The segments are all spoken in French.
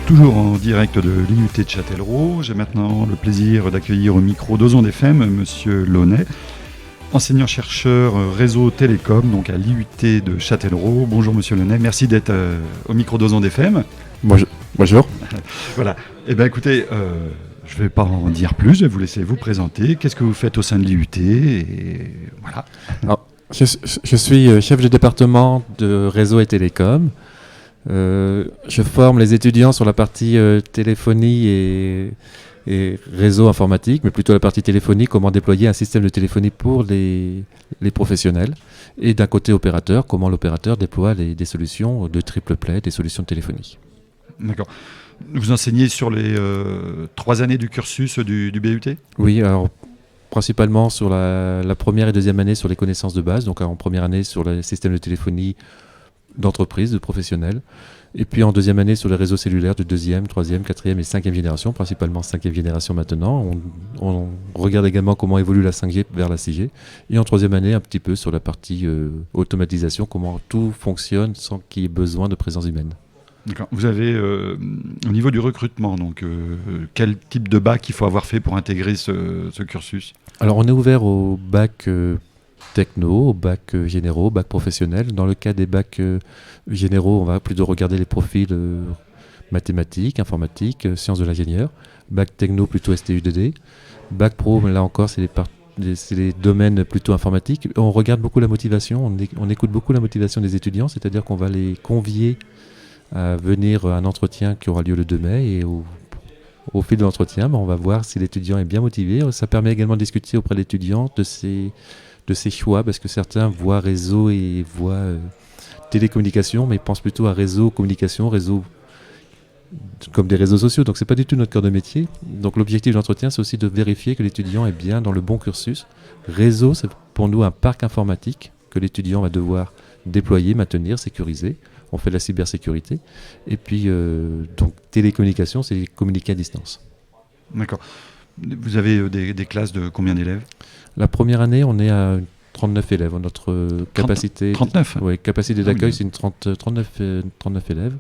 Toujours en direct de l'IUT de Châtellerault, j'ai maintenant le plaisir d'accueillir au micro d'Ozonde FM Monsieur Launay, enseignant-chercheur réseau télécom, donc à l'IUT de Châtellerault. Bonjour Monsieur Launay, merci d'être au micro d'Ozonde FM. Bonjour. Voilà, eh bien écoutez, je ne vais pas en dire plus, je vais vous laisser vous présenter. Qu'est-ce que vous faites au sein de l'IUT et voilà. Alors, je suis chef de département de réseau et télécom. Je forme les étudiants sur la partie téléphonie et réseau informatique, mais plutôt la partie téléphonie, comment déployer un système de téléphonie pour les professionnels. Et d'un côté opérateur, comment l'opérateur déploie des solutions de triple play, des solutions de téléphonie. D'accord. Vous enseignez sur les 3 années du cursus du BUT ? Oui, alors principalement sur la première et deuxième année sur les connaissances de base, donc en première année sur le système de téléphonie d'entreprise, de professionnels, et puis en deuxième année sur les réseaux cellulaires de deuxième, troisième, quatrième et cinquième génération, principalement cinquième génération maintenant. On regarde également comment évolue la 5G vers la 6G, et en troisième année un petit peu sur la partie automatisation, comment tout fonctionne sans qu'il y ait besoin de présence humaine. D'accord. Vous avez, au niveau du recrutement, donc, quel type de bac il faut avoir fait pour intégrer ce cursus ? Alors on est ouvert au bac techno, au bac généraux, au bac professionnel. Dans le cas des bacs généraux, on va plutôt regarder les profils mathématiques, informatiques, sciences de l'ingénieur. Bac techno, plutôt STU2D. Bac pro, là encore, c'est les domaines plutôt informatiques. On regarde beaucoup la motivation, on écoute beaucoup la motivation des étudiants, c'est-à-dire qu'on va les convier à venir à un entretien qui aura lieu le 2 mai et au fil de l'entretien, on va voir si l'étudiant est bien motivé. Ça permet également de discuter auprès de l'étudiant de ses choix, parce que certains voient réseau et voient télécommunication, mais pensent plutôt à réseau, communication, réseau comme des réseaux sociaux. Donc c'est pas du tout notre cœur de métier. Donc l'objectif de l'entretien, c'est aussi de vérifier que l'étudiant est bien dans le bon cursus. Réseau, c'est pour nous un parc informatique que l'étudiant va devoir déployer, maintenir, sécuriser. On fait de la cybersécurité. Et puis, donc, télécommunication, c'est communiquer à distance. D'accord. Vous avez des classes de combien d'élèves ? La première année, on est à 39 élèves. Notre capacité, 39 ? Oui, capacité d'accueil, c'est 39 élèves.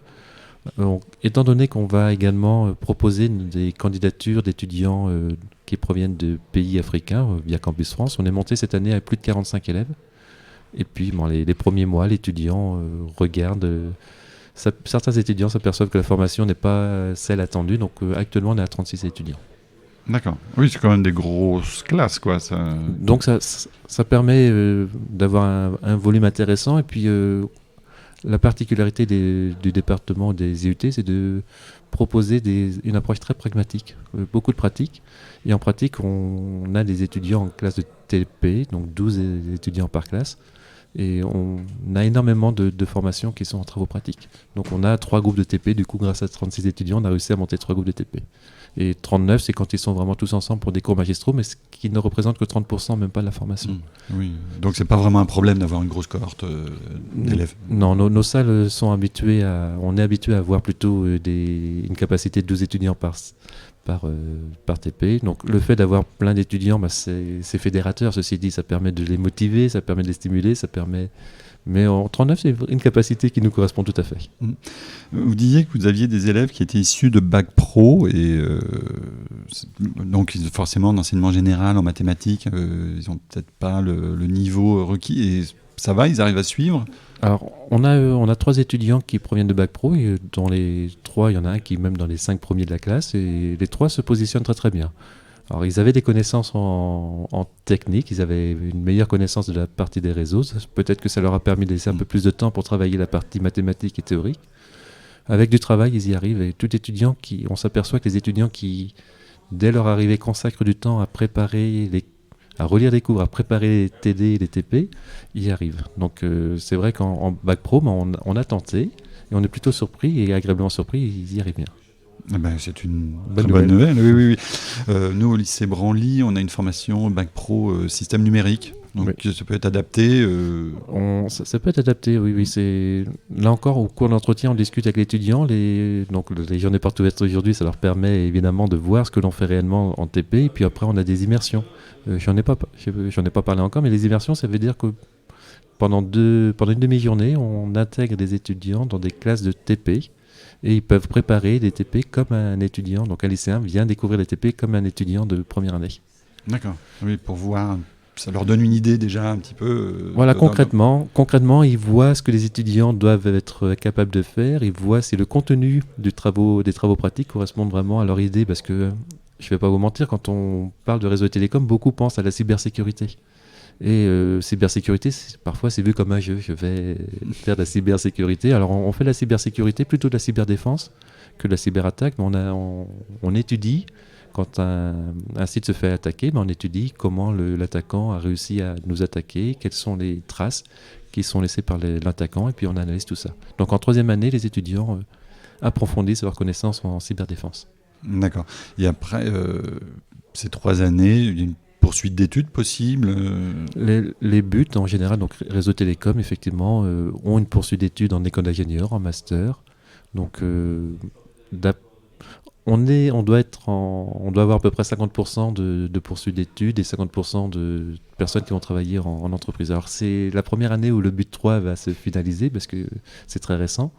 Étant donné qu'on va également proposer des candidatures d'étudiants qui proviennent de pays africains via Campus France, on est monté cette année à plus de 45 élèves. Et puis, les premiers mois, l'étudiant regarde. Certains étudiants s'aperçoivent que la formation n'est pas celle attendue. Donc, actuellement, on est à 36 étudiants. D'accord. Oui, c'est quand même des grosses classes, quoi. Ça... Donc, ça permet d'avoir un volume intéressant. Et puis, la particularité du département des IUT, c'est de proposer une approche très pragmatique. Beaucoup de pratique. Et en pratique, on a des étudiants en classe de TP, donc 12 étudiants par classe. Et on a énormément de formations qui sont en travaux pratiques. Donc on a 3 groupes de TP, du coup grâce à 36 étudiants, on a réussi à monter 3 groupes de TP. Et 39, c'est quand ils sont vraiment tous ensemble pour des cours magistraux, mais ce qui ne représente que 30%, même pas de la formation. Oui, donc c'est pas vraiment un problème d'avoir une grosse cohorte d'élèves. Non, nos salles sont habituées on est habitué à avoir plutôt une capacité de 12 étudiants par TP. Donc le fait d'avoir plein d'étudiants, c'est fédérateur, ceci dit, ça permet de les motiver, ça permet de les stimuler, mais en 39, c'est une capacité qui nous correspond tout à fait. Vous disiez que vous aviez des élèves qui étaient issus de bac pro, et donc forcément d'enseignement général en mathématiques, ils n'ont peut-être pas le niveau requis, et ça va, ils arrivent à suivre ? Alors, on a 3 étudiants qui proviennent de bac pro, et dans les 3, il y en a un qui est même dans les 5 premiers de la classe, et les 3 se positionnent très très bien. Alors, ils avaient des connaissances en technique, ils avaient une meilleure connaissance de la partie des réseaux. Peut-être que ça leur a permis de laisser un peu plus de temps pour travailler la partie mathématique et théorique. Avec du travail, ils y arrivent. Et on s'aperçoit que les étudiants qui, dès leur arrivée, consacrent du temps à relire les cours, à préparer les TD et les TP, ils y arrivent. Donc c'est vrai qu'en bac pro, on a tenté, et on est plutôt surpris, et agréablement surpris, ils y arrivent bien. Eh ben, c'est une bonne nouvelle. Oui. Nous, au lycée Branly, on a une formation bac pro système numérique. Donc oui. Ça peut être adapté. Ça peut être adapté, oui. Là encore, au cours d'entretien, on discute avec l'étudiant. Donc les journées portes ouvertes aujourd'hui, ça leur permet évidemment de voir ce que l'on fait réellement en TP. Et puis après, on a des immersions. J'en ai pas parlé encore, mais les immersions, ça veut dire que pendant une demi-journée, on intègre des étudiants dans des classes de TP Et ils peuvent préparer des TP comme un étudiant. Donc un lycéen vient découvrir les TP comme un étudiant de première année. D'accord. Oui, pour voir, ça leur donne une idée déjà un petit peu. Voilà, concrètement, ils voient ce que les étudiants doivent être capables de faire. Ils voient si le contenu des travaux pratiques correspond vraiment à leur idée. Parce que, je ne vais pas vous mentir, quand on parle de réseau télécom, beaucoup pensent à la cybersécurité. Et cybersécurité, parfois c'est vu comme un jeu. Je vais faire de la cybersécurité. Alors on fait de la cybersécurité, plutôt de la cyberdéfense que de la cyberattaque. Mais on étudie, quand un site se fait attaquer, on étudie comment l'attaquant a réussi à nous attaquer, quelles sont les traces qui sont laissées par l'attaquant, et puis on analyse tout ça. Donc en troisième année, les étudiants approfondissent leurs connaissances en cyberdéfense. D'accord. Et après ces 3 années, il y a une poursuite d'études possible Les buts, en général, donc Réseau Télécom, effectivement, ont une poursuite d'études en école d'ingénieur, en master. Donc, on doit avoir à peu près 50% de poursuite d'études et 50% de personnes qui vont travailler en entreprise. Alors, c'est la première année où le but 3 va se finaliser, parce que c'est très récent.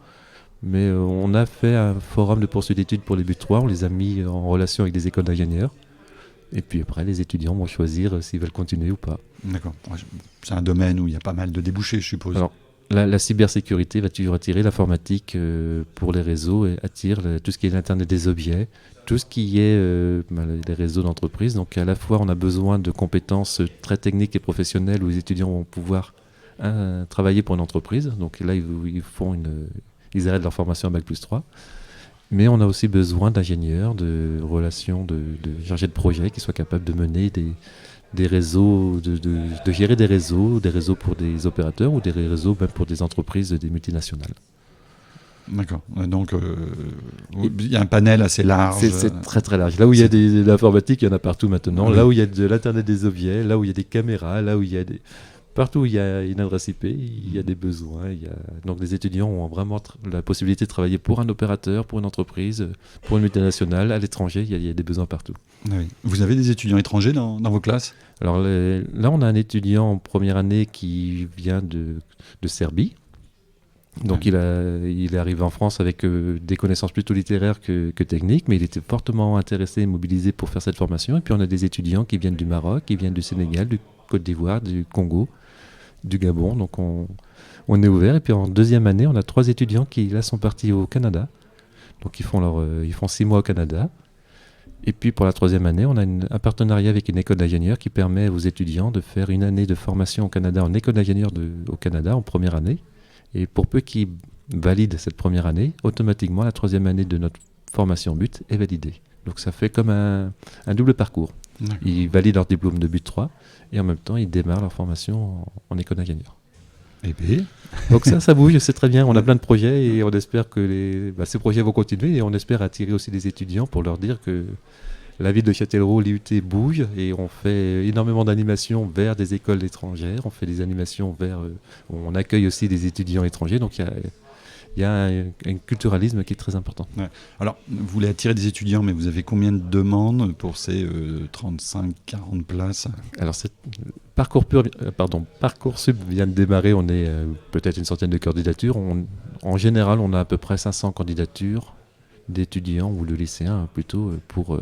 Mais on a fait un forum de poursuite d'études pour les buts 3, on les a mis en relation avec des écoles d'ingénieurs. Et puis après, les étudiants vont choisir s'ils veulent continuer ou pas. D'accord. C'est un domaine où il y a pas mal de débouchés, je suppose. Alors, la cybersécurité va toujours attirer l'informatique pour les réseaux, et attire tout ce qui est l'Internet des objets, tout ce qui est les réseaux d'entreprise. Donc à la fois, on a besoin de compétences très techniques et professionnelles où les étudiants vont pouvoir travailler pour une entreprise. Donc là, ils arrêtent leur formation à Bac+3. Mais on a aussi besoin d'ingénieurs, de relations, de chargés de projet qui soient capables de mener des réseaux, de gérer des réseaux pour des opérateurs ou des réseaux même pour des entreprises, des multinationales. D'accord. Donc, il y a un panel assez large. C'est très très large. Là où il y a de l'informatique, il y en a partout maintenant. Oui. Là où il y a de l'Internet des objets, là où il y a des caméras, là où il y a partout où il y a une adresse IP, il y a des besoins. Donc les étudiants ont vraiment la possibilité de travailler pour un opérateur, pour une entreprise, pour une multinationale, à l'étranger. Il y a des besoins partout. Oui. Vous avez des étudiants étrangers dans vos classes ? Alors là, on a un étudiant en première année qui vient de Serbie. Donc il est arrivé en France avec des connaissances plutôt littéraires que techniques, mais il était fortement intéressé et mobilisé pour faire cette formation. Et puis on a des étudiants qui viennent du Maroc, qui viennent du Sénégal, du Côte d'Ivoire, du Congo, du Gabon. Donc on est ouvert. Et puis en deuxième année, on a 3 étudiants qui là sont partis au Canada. Donc ils font 6 mois au Canada. Et puis pour la troisième année, on a un partenariat avec une école d'ingénieurs qui permet aux étudiants de faire une année de formation au Canada, en école d'ingénieurs au Canada, en première année. Et pour peu qu'ils valident cette première année, automatiquement la troisième année de notre formation but est validée. Donc ça fait comme un double parcours. D'accord. Ils valident leur diplôme de but 3 et en même temps ils démarrent leur formation en école d'ingénieur. Et bien. Donc ça bouge, c'est très bien. On a plein de projets et on espère que ces projets vont continuer, et on espère attirer aussi des étudiants pour leur dire que la ville de Châtellerault, l'IUT, bouge, et on fait énormément d'animations vers des écoles étrangères. On fait des animations on accueille aussi des étudiants étrangers. Donc il y a un culturalisme qui est très important. Ouais. Alors, vous voulez attirer des étudiants, mais vous avez combien de demandes pour ces 35-40 places ? Alors, Parcoursup vient de démarrer. On est peut-être une centaine de candidatures. En général, on a à peu près 500 candidatures d'étudiants ou de lycéens plutôt pour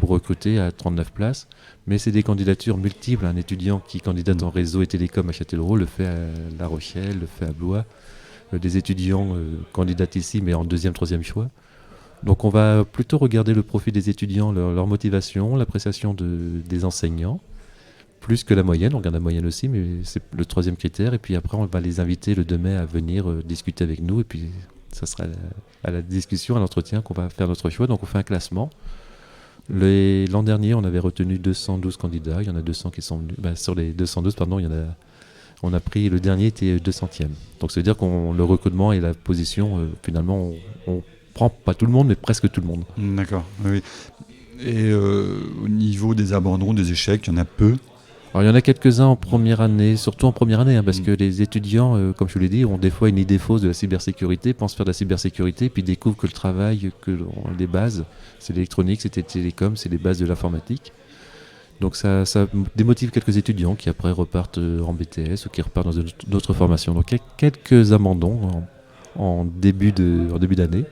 recruter à 39 places. Mais c'est des candidatures multiples. Un étudiant qui candidate en réseau et télécom à Châtellerault le fait à La Rochelle, le fait à Blois. Des étudiants candidatent ici, mais en deuxième, troisième choix. Donc on va plutôt regarder le profil des étudiants, leur motivation, l'appréciation des enseignants, plus que la moyenne. On regarde la moyenne aussi, mais c'est le troisième critère. Et puis après, on va les inviter le 2 mai à venir discuter avec nous. Et puis ça sera à la discussion, à l'entretien qu'on va faire notre choix. Donc on fait un classement. L'an dernier, on avait retenu 212 candidats. Il y en a 200 qui sont venus. Sur les 212, on a pris, le dernier était 200e. Donc ça veut dire que le recrutement et la position, finalement, on prend pas tout le monde, mais presque tout le monde. D'accord, oui. Et au niveau des abandons, des échecs, il y en a peu ? Alors il y en a quelques-uns en première année, surtout en première année, parce que les étudiants, comme je vous l'ai dit, ont des fois une idée fausse de la cybersécurité, pensent faire de la cybersécurité, puis découvrent que le travail, les bases, c'est l'électronique, c'est les télécoms, c'est les bases de l'informatique. Donc ça démotive quelques étudiants qui après repartent en BTS ou qui repartent dans d'autres formations. Donc il y a quelques abandons en début d'année.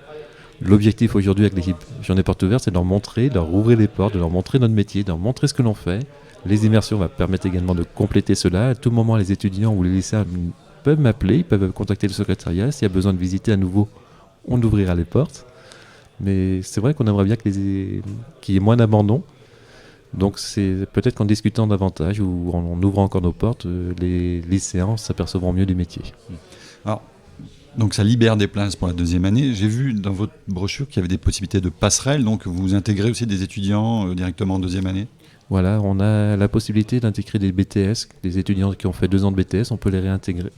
L'objectif aujourd'hui avec l'équipe Journée Porte Ouverte, c'est de leur montrer, de leur ouvrir les portes, de leur montrer notre métier, de leur montrer ce que l'on fait. Les immersions vont permettre également de compléter cela. À tout moment, les étudiants ou les lycéens peuvent m'appeler, ils peuvent contacter le secrétariat. S'il y a besoin de visiter à nouveau, on ouvrira les portes. Mais c'est vrai qu'on aimerait bien qu'il y ait moins d'abandon. Donc c'est peut-être qu'en discutant davantage ou en ouvrant encore nos portes, les lycéens s'apercevront mieux du métier. Alors, donc ça libère des places pour la deuxième année. J'ai vu dans votre brochure qu'il y avait des possibilités de passerelles, donc vous intégrez aussi des étudiants directement en deuxième année. Voilà, on a la possibilité d'intégrer des BTS, des étudiants qui ont fait 2 ans de BTS, on peut les réintégrer.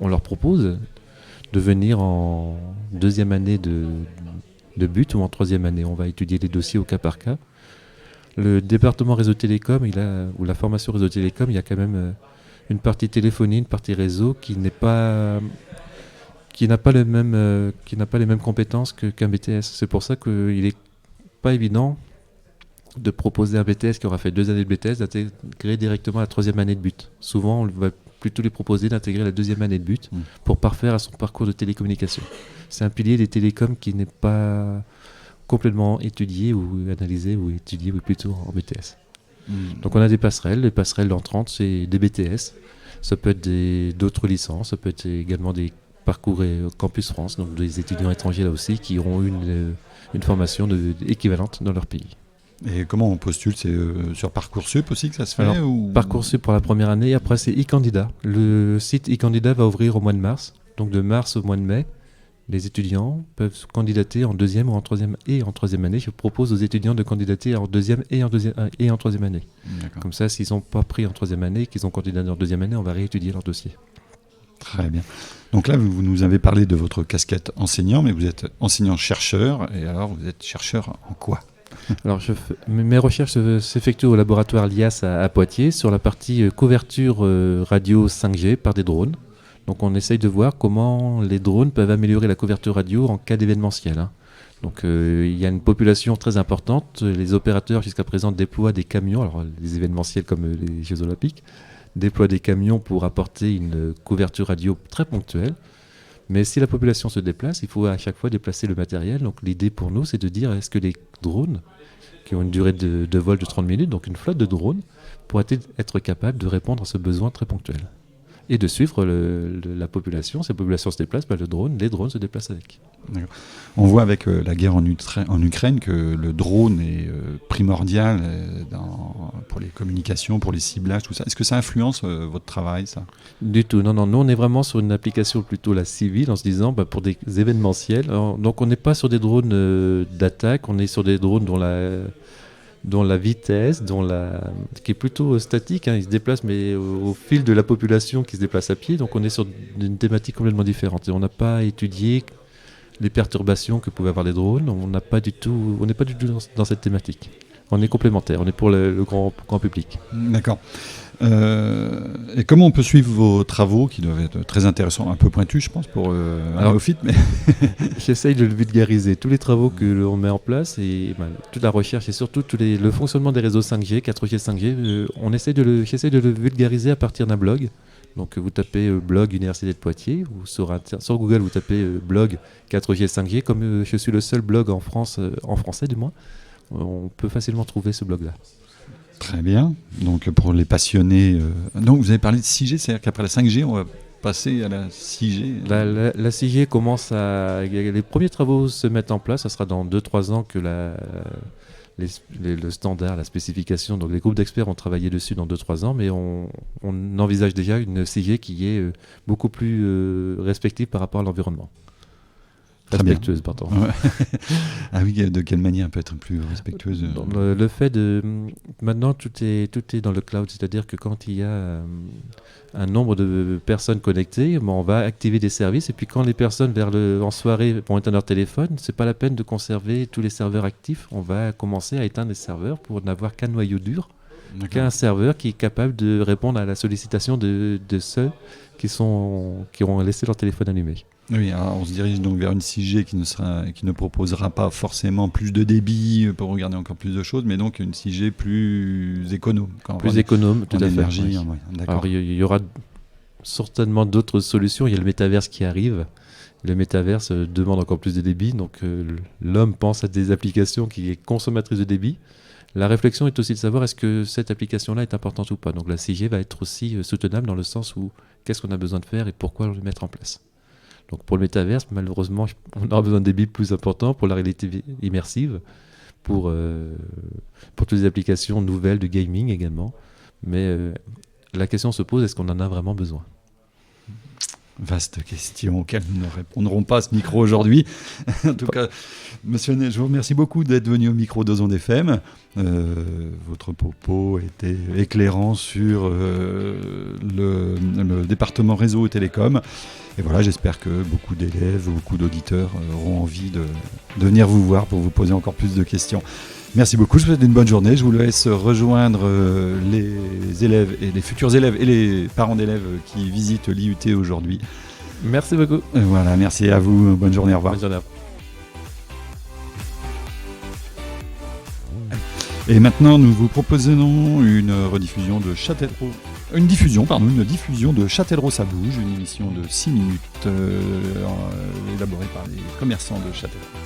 On leur propose de venir en deuxième année de but ou en troisième année. On va étudier les dossiers au cas par cas. Le département réseau télécom, ou la formation réseau télécom, il y a quand même une partie téléphonie, une partie réseau qui n'a pas les mêmes compétences qu'un BTS. C'est pour ça qu'il n'est pas évident de proposer un BTS qui aura fait 2 années de BTS d'intégrer directement la troisième année de but. Souvent, on va plutôt lui proposer d'intégrer la deuxième année de but pour parfaire à son parcours de télécommunication. C'est un pilier des télécoms qui n'est pas complètement étudié ou analysé ou étudié plutôt en BTS. Donc on a des passerelles. Les passerelles d'entrante, c'est des BTS. Ça peut être d'autres licences, ça peut être également des parcours Campus France, donc des étudiants étrangers là aussi qui auront une formation équivalente dans leur pays. Et comment on postule? C'est sur Parcoursup aussi que ça se fait? Parcoursup pour la première année, après c'est e-candidat. Le site e-candidat va ouvrir au mois de mars, donc de mars au mois de mai. Les étudiants peuvent candidater en deuxième ou en troisième année. Je propose aux étudiants de candidater en deuxième et en troisième année. D'accord. Comme ça, s'ils sont pas pris en troisième année, qu'ils ont candidaté en deuxième année, on va réétudier leur dossier. Très bien. Donc là, vous nous avez parlé de votre casquette enseignant, mais vous êtes enseignant-chercheur. Et alors, vous êtes chercheur en quoi? Alors, mes recherches s'effectuent au laboratoire LIAS à Poitiers sur la partie couverture radio 5G par des drones. Donc on essaye de voir comment les drones peuvent améliorer la couverture radio en cas d'événementiel. Donc il y a une population très importante. Les opérateurs jusqu'à présent déploient des camions, alors les événementiels comme les Jeux Olympiques, déploient des camions pour apporter une couverture radio très ponctuelle. Mais si la population se déplace, il faut à chaque fois déplacer le matériel. Donc l'idée pour nous, c'est de dire est-ce que les drones, qui ont une durée de vol de 30 minutes, donc une flotte de drones, pourraient être capables de répondre à ce besoin très ponctuel et de suivre la population. Si la population se déplace, les drones se déplacent avec. D'accord. On voit avec la guerre en Ukraine que le drone est primordial pour les communications, pour les ciblages, tout ça. Est-ce que ça influence votre travail, ça? Du tout, non. Nous, on est vraiment sur une application plutôt la civile, en se disant pour des événementiels. Donc, on n'est pas sur des drones d'attaque, on est sur des drones dont la vitesse, qui est plutôt statique, il se déplace mais au fil de la population qui se déplace à pied, donc on est sur une thématique complètement différente. Et on n'a pas étudié les perturbations que pouvaient avoir les drones, on n'est pas du tout dans cette thématique. On est complémentaires, on est pour le grand public. D'accord. Et comment on peut suivre vos travaux qui doivent être très intéressants, un peu pointus, je pense, pour un néophyte, mais j'essaye de le vulgariser. Tous les travaux que l'on met en place et toute la recherche et surtout le fonctionnement des réseaux 5G, 4G, 5G, j'essaie de le vulgariser à partir d'un blog. Donc vous tapez blog Université de Poitiers ou sur Google vous tapez blog 4G, 5G. Comme je suis le seul blog en France, en français du moins, on peut facilement trouver ce blog-là. Très bien. Donc pour les passionnés... Donc vous avez parlé de 6G, c'est-à-dire qu'après la 5G, on va passer à la 6G. La 6G commence les premiers travaux se mettent en place. Ça sera dans 2-3 ans que le standard, la spécification. Donc les groupes d'experts ont travaillé dessus dans 2-3 ans, mais on envisage déjà une 6G qui est beaucoup plus respective par rapport à l'environnement. Respectueuse, pardon. Ouais. Ah oui, de quelle manière elle peut être plus respectueuse? Le fait de... Maintenant, tout est dans le cloud, c'est-à-dire que quand il y a un nombre de personnes connectées, on va activer des services, et puis quand les personnes en soirée vont éteindre leur téléphone, c'est pas la peine de conserver tous les serveurs actifs, on va commencer à éteindre les serveurs pour n'avoir qu'un noyau dur, qu'un serveur qui est capable de répondre à la sollicitation de ceux qui ont laissé leur téléphone allumé. Oui, alors on se dirige donc vers une 6G qui ne proposera pas forcément plus de débit pour regarder encore plus de choses, mais donc une 6G plus économe. Plus économe, tout à fait. Oui. Alors il y aura certainement d'autres solutions. Il y a le métaverse qui arrive. Le métaverse demande encore plus de débit, donc l'homme pense à des applications qui sont consommatrices de débit. La réflexion est aussi de savoir est-ce que cette application-là est importante ou pas. Donc la 6G va être aussi soutenable dans le sens où qu'est-ce qu'on a besoin de faire et pourquoi le mettre en place. Donc pour le métaverse, malheureusement, on aura besoin de débit plus important pour la réalité immersive, pour toutes les applications nouvelles de gaming également. Mais la question se pose, est-ce qu'on en a vraiment besoin ? Vaste question auquel nous ne répondrons pas à ce micro aujourd'hui. En tout cas, monsieur Ney, je vous remercie beaucoup d'être venu au micro d'Ozon FM. Votre propos était éclairant sur le département réseau et télécom. Et voilà, j'espère que beaucoup d'élèves, beaucoup d'auditeurs auront envie de venir vous voir pour vous poser encore plus de questions. Merci beaucoup, je vous souhaite une bonne journée. Je vous laisse rejoindre les élèves et les futurs élèves et les parents d'élèves qui visitent l'IUT aujourd'hui. Merci beaucoup. Voilà, merci à vous. Bonne journée, au revoir. Bonne journée. Et maintenant, nous vous proposons une diffusion de Châtellerault Ça bouge, une émission de 6 minutes élaborée par les commerçants de Châtellerault.